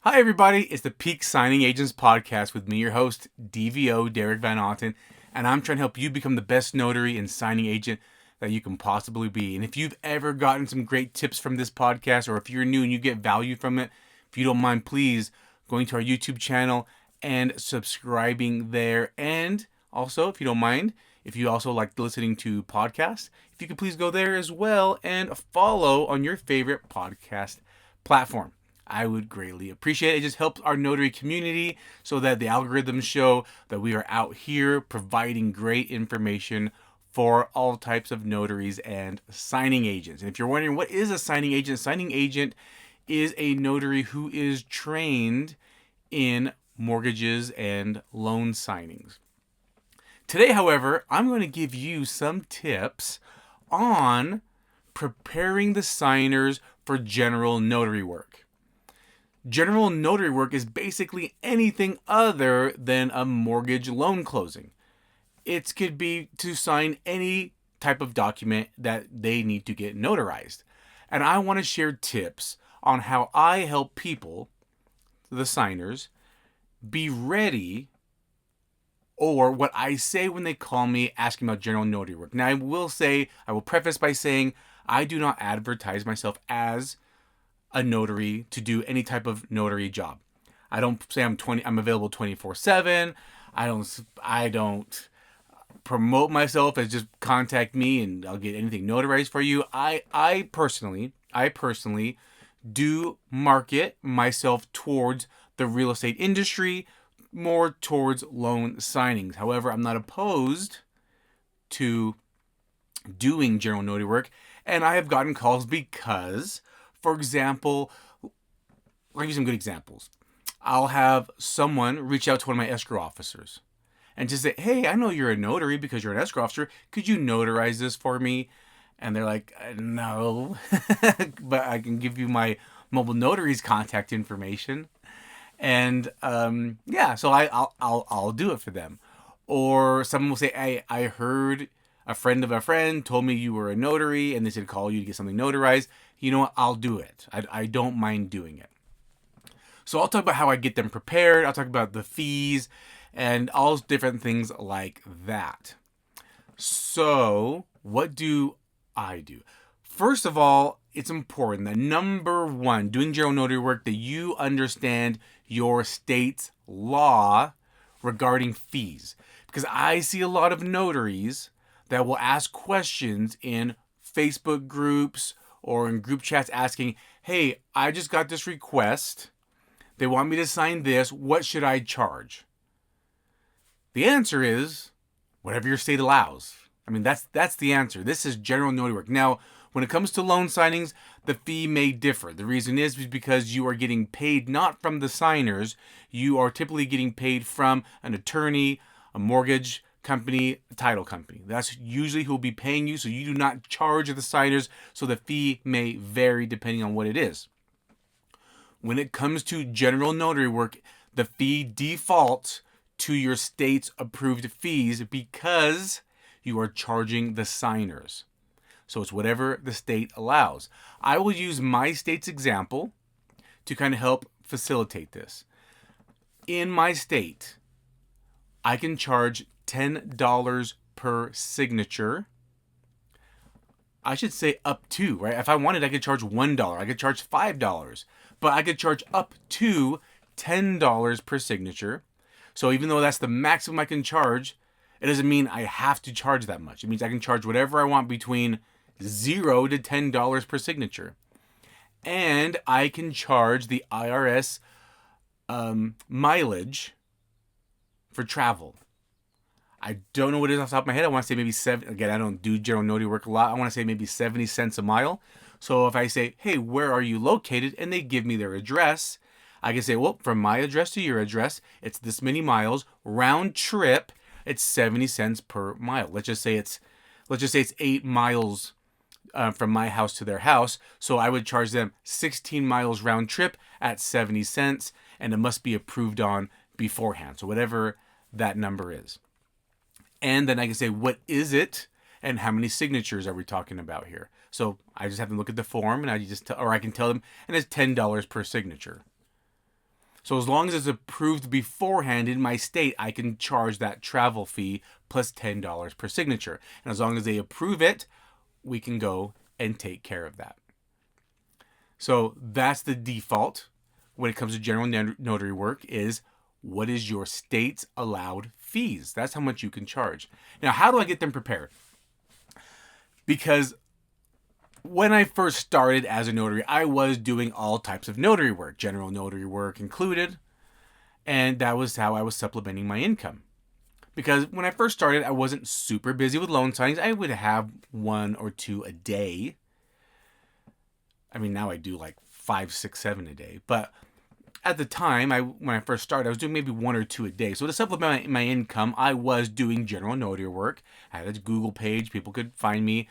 Hi, everybody. It's the Peak Signing Agents podcast with me, your host, DVO Derek Van Otten, and I'm trying to help you become the best notary and signing agent that you can possibly be. And if you've ever gotten some great tips from this podcast, or if you're new and you get value from it, if you don't mind, please going to our YouTube channel and subscribing there. And also, if you don't mind, if you also like listening to podcasts, if you could please go there as well and follow on your favorite podcast platform. I would greatly appreciate it. It just helps our notary community so that the algorithms show that we are out here providing great information for all types of notaries and signing agents. And if you're wondering what is a signing agent is a notary who is trained in mortgages and loan signings. Today, however, I'm going to give you some tips on preparing the signers for general notary work. General notary work is basically anything other than a mortgage loan closing. It could be to sign any type of document that they need to get notarized. And I want to share tips on how I help people, the signers, be ready, or what I say when they call me asking about general notary work. Now, I will preface by saying I do not advertise myself as a notary to do any type of notary job. I don't say I'm available 24/7. I don't promote myself as just contact me and I'll get anything notarized for you. I personally do market myself towards the real estate industry, more towards loan signings. However, I'm not opposed to doing general notary work, and I have gotten calls because, for example, I'll give you some good examples. I'll have someone reach out to one of my escrow officers and just say, hey, I know you're a notary because you're an escrow officer. Could you notarize this for me? And they're like, no, but I can give you my mobile notary's contact information. And so I'll do it for them. Or someone will say, hey, I heard a friend of a friend told me you were a notary and they said call you to get something notarized. You know what? I'll do it. I don't mind doing it. So I'll talk about how I get them prepared. I'll talk about the fees and all different things like that. So what do I do? First of all, it's important that number one, doing general notary work, that you understand your state's law regarding fees. Because I see a lot of notaries that will ask questions in Facebook groups or in group chats asking, hey, I just got this request. They want me to sign this. What should I charge? The answer is whatever your state allows. I mean, that's the answer. This is general notary work. Now, when it comes to loan signings, the fee may differ. The reason is because you are getting paid not from the signers. You are typically getting paid from an attorney, a mortgage company, a title company. That's usually who will be paying you, so you do not charge the signers, so the fee may vary depending on what it is. When it comes to general notary work, the fee defaults to your state's approved fees because you are charging the signers. So it's whatever the state allows. I will use my state's example to kind of help facilitate this. In my state, I can charge $10 per signature. I should say up to, right? If I wanted, I could charge $1. I could charge $5. But I could charge up to $10 per signature. So even though that's the maximum I can charge, it doesn't mean I have to charge that much. It means I can charge whatever I want between $0 to $10 per signature. And I can charge the IRS mileage for travel. I don't know what it is off the top of my head. I want to say maybe again, I don't do general notary work a lot. I want to say maybe 70 cents a mile. So if I say, hey, where are you located? And they give me their address, I can say, well, from my address to your address, it's this many miles. Round trip, it's 70 cents per mile. Let's just say it's 8 miles from my house to their house. So I would charge them 16 miles round trip at 70 cents, and it must be approved on beforehand. So whatever that number is. And then I can say, what is it? And how many signatures are we talking about here? So I just have to look at the form, and I can tell them, and it's $10 per signature. So as long as it's approved beforehand in my state, I can charge that travel fee plus $10 per signature. And as long as they approve it, we can go and take care of that. So that's the default when it comes to general notary work, is what is your state's allowed fees? That's how much you can charge. Now, how do I get them prepared? Because when I first started as a notary, I was doing all types of notary work, general notary work included, and that was how I was supplementing my income. Because when I first started, I wasn't super busy with loan signings. I would have 1 or 2 a day. I mean, now I do like 5, 6, 7 a day. But at the time, when I first started, I was doing maybe 1 or 2 a day. So to supplement my income, I was doing general notary work. I had a Google page. People could find me.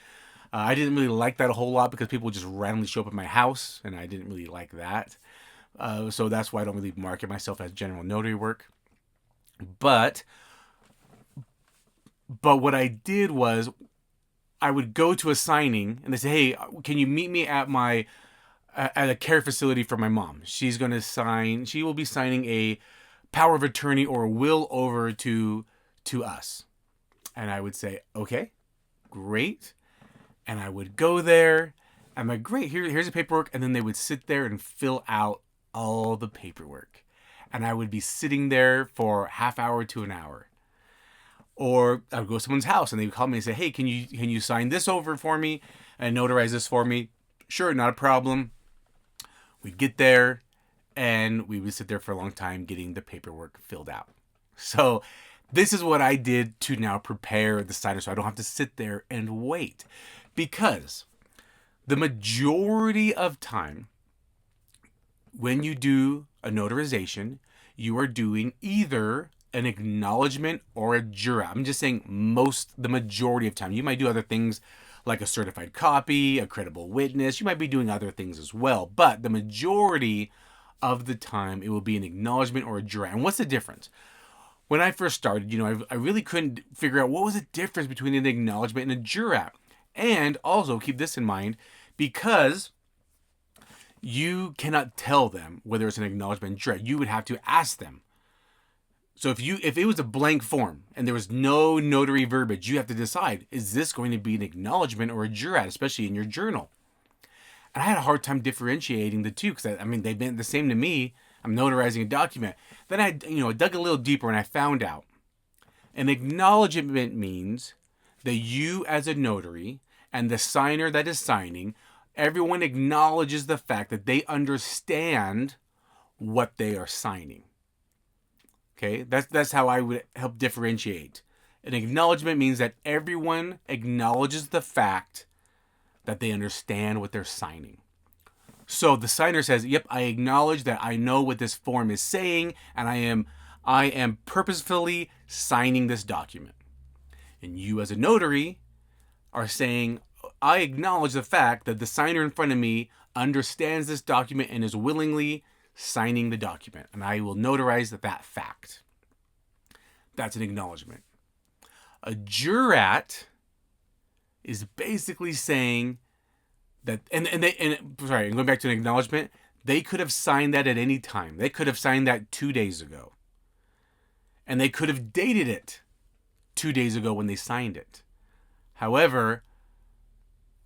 I didn't really like that a whole lot because people would just randomly show up at my house, and I didn't really like that. So that's why I don't really market myself as general notary work. But what I did was I would go to a signing, and they say, "Hey, can you meet me at a care facility for my mom? She's going to sign. She will be signing a power of attorney or a will over to us." And I would say, "Okay, great." And I would go there. I'm like, "Great, here's the paperwork." And then they would sit there and fill out all the paperwork. And I would be sitting there for half hour to an hour. Or I would go to someone's house and they would call me and say, "Hey, can you sign this over for me and notarize this for me?" Sure, not a problem. We'd get there and we would sit there for a long time getting the paperwork filled out. So this is what I did to now prepare the signer so I don't have to sit there and wait. Because the majority of time when you do a notarization, you are doing either an acknowledgement or a jurat. I'm just saying the majority of time. You might do other things like a certified copy, a credible witness. You might be doing other things as well. But the majority of the time, it will be an acknowledgement or a jurat. And what's the difference? When I first started, I really couldn't figure out what was the difference between an acknowledgement and a jurat. And also keep this in mind, because you cannot tell them whether it's an acknowledgement or jurat. You would have to ask them. So if it was a blank form and there was no notary verbiage, you have to decide, is this going to be an acknowledgement or a jurat, especially in your journal? And I had a hard time differentiating the two because they've been the same to me. I'm notarizing a document. Then I dug a little deeper and I found out an acknowledgement means that you as a notary and the signer that is signing, everyone acknowledges the fact that they understand what they are signing. Okay, that's how I would help differentiate. An acknowledgement means that everyone acknowledges the fact that they understand what they're signing. So the signer says, "Yep, I acknowledge that I know what this form is saying, and I am purposefully signing this document." And you as a notary are saying, "I acknowledge the fact that the signer in front of me understands this document and is willingly signing the document, and I will notarize that fact." That's an acknowledgement. A jurat is basically saying that, going back to an acknowledgement, they could have signed that at any time. They could have signed that 2 days ago. And they could have dated it 2 days ago when they signed it. However,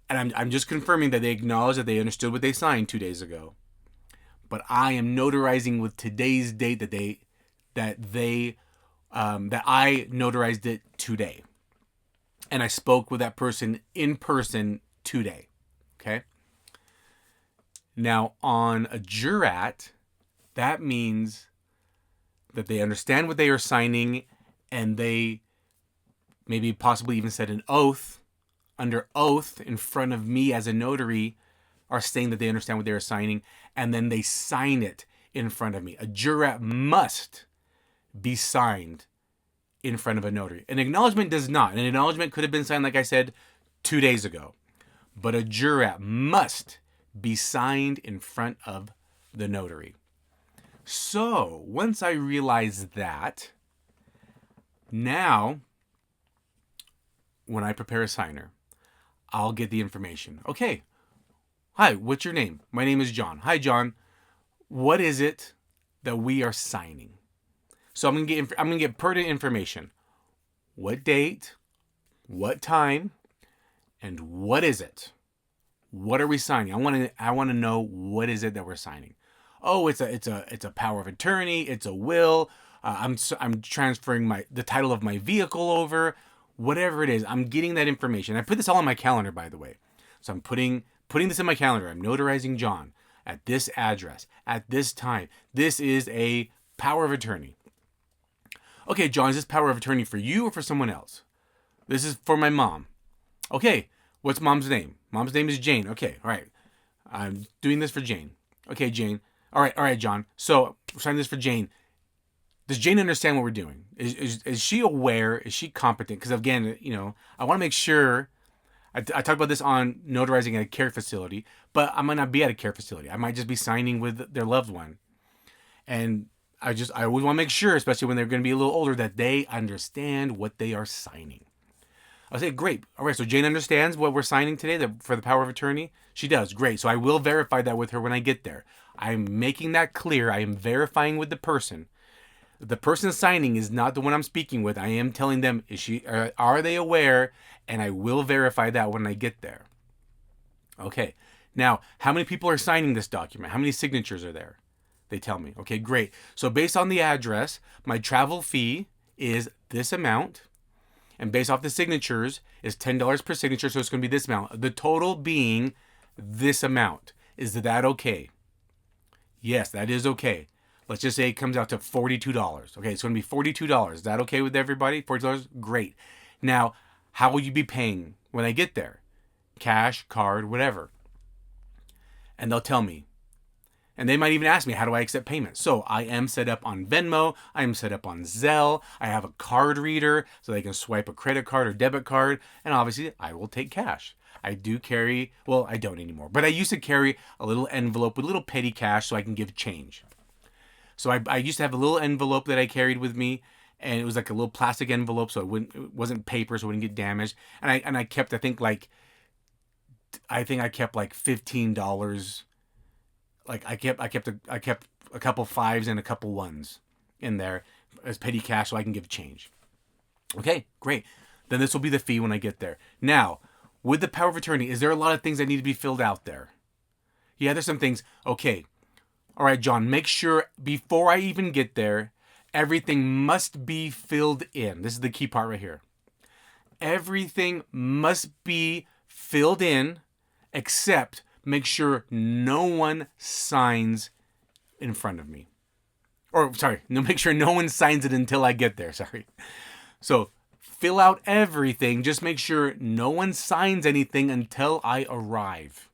and I'm just confirming that they acknowledge that they understood what they signed 2 days ago. But I am notarizing with today's date that I notarized it today. And I spoke with that person in person today. Okay? Now, on a jurat, that means that they understand what they are signing and they maybe possibly even said an oath, under oath in front of me as a notary, are saying that they understand what they are signing, and then they sign it in front of me. A jurat must be signed in front of a notary. An acknowledgement does not. An acknowledgement could have been signed, like I said, 2 days ago. But a jurat must be signed in front of the notary. So, once I realized that, now, when I prepare a signer, I'll get the information. Okay, hi, what's your name? My name is John. Hi, John. What is it that we are signing. So I'm gonna get pertinent information. What date, what time, and what is it? What are we signing? I want to know what is it that we're signing. Oh, it's a power of attorney. It's a will. I'm transferring the title of my vehicle over. Whatever it is, I'm getting that information. I put this all on my calendar, by the way. So I'm putting this in my calendar. I'm notarizing John at this address at this time. This is a power of attorney. Okay, John, is this power of attorney for you or for someone else? This is for my mom. Okay, what's mom's name? Mom's name is Jane. Okay, all right. I'm doing this for Jane. Okay, Jane. All right, John. So we're signing this for Jane. Does Jane understand what we're doing? Is she aware? Is she competent? Because again, I want to make sure. I talked about this on notarizing at a care facility, but I might not be at a care facility. I might just be signing with their loved one. And I always want to make sure, especially when they're going to be a little older, that they understand what they are signing. I'll say, great. All right, so Jane understands what we're signing today for the power of attorney? She does. Great. So I will verify that with her when I get there. I'm making that clear. I am verifying with the person. The person signing is not the one I'm speaking with. I am telling them, are they aware? And I will verify that when I get there. Okay. Now, how many people are signing this document? How many signatures are there? They tell me. Okay, great. So based on the address, my travel fee is this amount. And based off the signatures is $10 per signature. So it's going to be this amount. The total being this amount. Is that okay? Yes, that is okay. Let's just say it comes out to $42. Okay, it's going to be $42. Is that okay with everybody? $40? Great. Now, how will you be paying when I get there? Cash, card, whatever. And they'll tell me. And they might even ask me, how do I accept payments? So I am set up on Venmo. I am set up on Zelle. I have a card reader so they can swipe a credit card or debit card. And obviously, I will take cash. I do carry, well, I don't anymore, but I used to carry a little envelope with a little petty cash so I can give change. So I used to have a little envelope that I carried with me, and it was like a little plastic envelope, so it wasn't paper, so it wouldn't get damaged. And I kept, I think I kept like $15. Like I kept a couple fives and a couple ones in there as petty cash so I can give change. Okay, great. Then this will be the fee when I get there. Now, with the power of attorney, is there a lot of things that need to be filled out there? Yeah, there's some things. Okay. All right, John, make sure before I even get there, everything must be filled in. This is the key part right here. Everything must be filled in, except make sure no one signs in front of me. Or, sorry, make sure no one signs it until I get there, sorry. So, fill out everything. Just make sure no one signs anything until I arrive.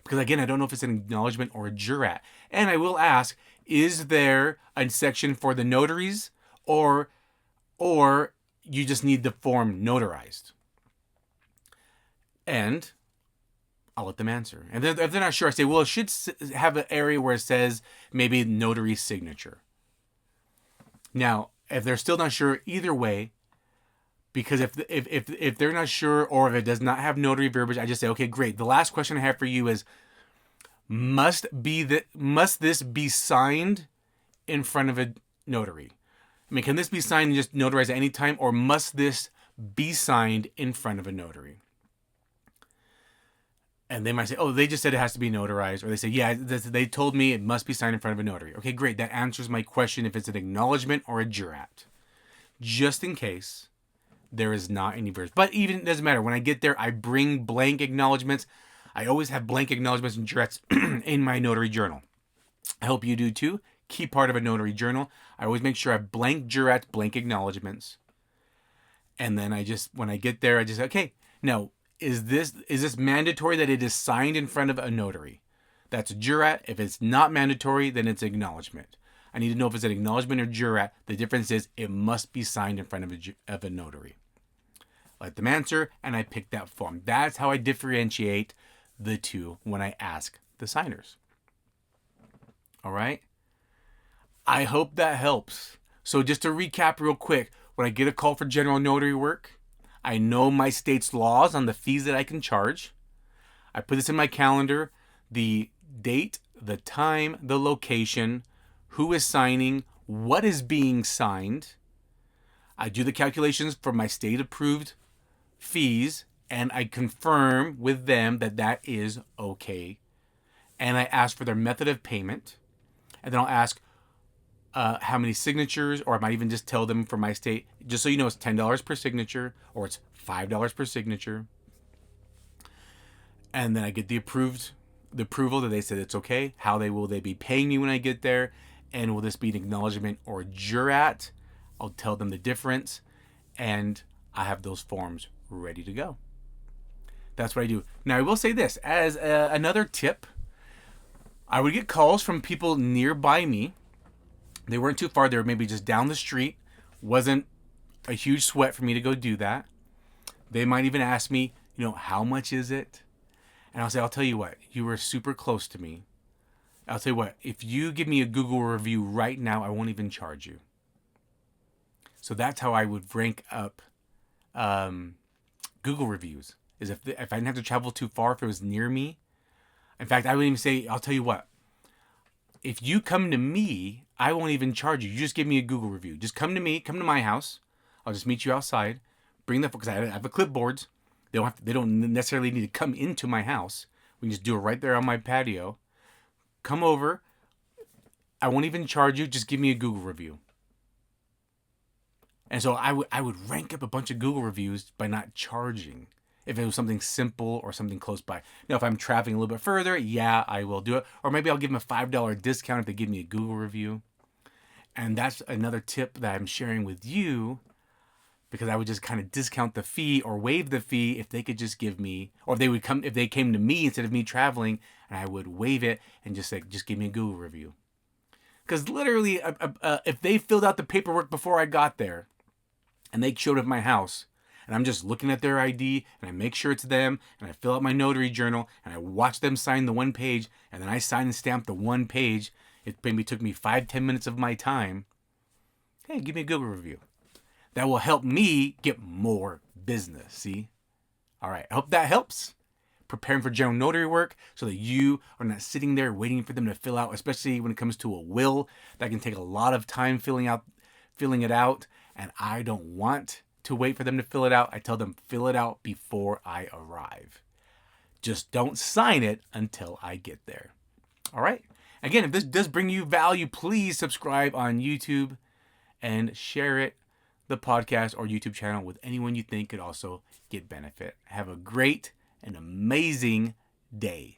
Because again, I don't know if it's an acknowledgement or a jurat. And I will ask, is there a section for the notaries or you just need the form notarized? And I'll let them answer. And if they're not sure, I say, well, it should have an area where it says maybe notary signature. Now, if they're still not sure, either way, because if they're not sure or if it does not have notary verbiage, I just say, okay, great. The last question I have for you is, must this be signed in front of a notary? I mean, can this be signed and just notarized at any time, or must this be signed in front of a notary? And they might say, oh, they just said it has to be notarized. Or they say, yeah, they told me it must be signed in front of a notary. Okay, great. That answers my question if it's an acknowledgement or a jurat. Just in case there is not any version. But even, it doesn't matter. When I get there, I bring blank acknowledgements. I always have blank acknowledgements and jurats in my notary journal. I hope you do too. Key part of a notary journal. I always make sure I have blank jurats, blank acknowledgements. And then when I get there, I just, okay, now, is this mandatory that it is signed in front of a notary? That's a jurat. If it's not mandatory, then it's acknowledgement. I need to know if it's an acknowledgement or jurat. The difference is it must be signed in front of a notary. Let them answer, and I pick that form. That's how I differentiate the two when I ask the signers. All right? I hope that helps. So just to recap real quick, when I get a call for general notary work, I know my state's laws on the fees that I can charge. I put this in my calendar, the date, the time, the location, who is signing, what is being signed. I do the calculations for my state approved fees, and I confirm with them that that is okay. And I ask for their method of payment. And then I'll ask how many signatures, or I might even just tell them for my state, just so you know, it's $10 per signature, or it's $5 per signature. And then I get the approval that they said it's okay. How will they be paying me when I get there? And will this be an acknowledgement or a jurat? I'll tell them the difference. And I have those forms ready to go. That's what I do. Now, I will say this as another tip. I would get calls from people nearby me. They weren't too far. They were maybe just down the street. Wasn't a huge sweat for me to go do that. They might even ask me, how much is it? And I'll say, I'll tell you what, you were super close to me. I'll tell you what, if you give me a Google review right now, I won't even charge you. So that's how I would rank up Google reviews. Is if I didn't have to travel too far, if it was near me. In fact, I would even say, I'll tell you what, if you come to me, I won't even charge you. You just give me a Google review. Just come to me, come to my house. I'll just meet you outside. Bring the, because I have a clipboards. They don't necessarily need to come into my house. We can just do it right there on my patio. Come over. I won't even charge you. Just give me a Google review. And so I would rank up a bunch of Google reviews by not charging. If it was something simple or something close by. Now, if I'm traveling a little bit further, yeah, I will do it. Or maybe I'll give them a $5 discount if they give me a Google review. And that's another tip that I'm sharing with you, because I would just kind of discount the fee or waive the fee if they could just give me, or if they came to me instead of me traveling, and I would waive it and just say, just give me a Google review. Because literally, if they filled out the paperwork before I got there, and they showed up at my house, and I'm just looking at their ID, and I make sure it's them, and I fill out my notary journal, and I watch them sign the one page, and then I sign and stamp the one page. It maybe took me 5-10 minutes of my time. Hey, give me a Google review. That will help me get more business, see? All right, I hope that helps. Preparing for general notary work so that you are not sitting there waiting for them to fill out, especially when it comes to a will. That can take a lot of time filling it out, and I don't want to wait for them to fill it out. I tell them, fill it out before I arrive. Just don't sign it until I get there. All right? Again, if this does bring you value, please subscribe on YouTube and share it, the podcast or YouTube channel, with anyone you think could also get benefit. Have a great and amazing day.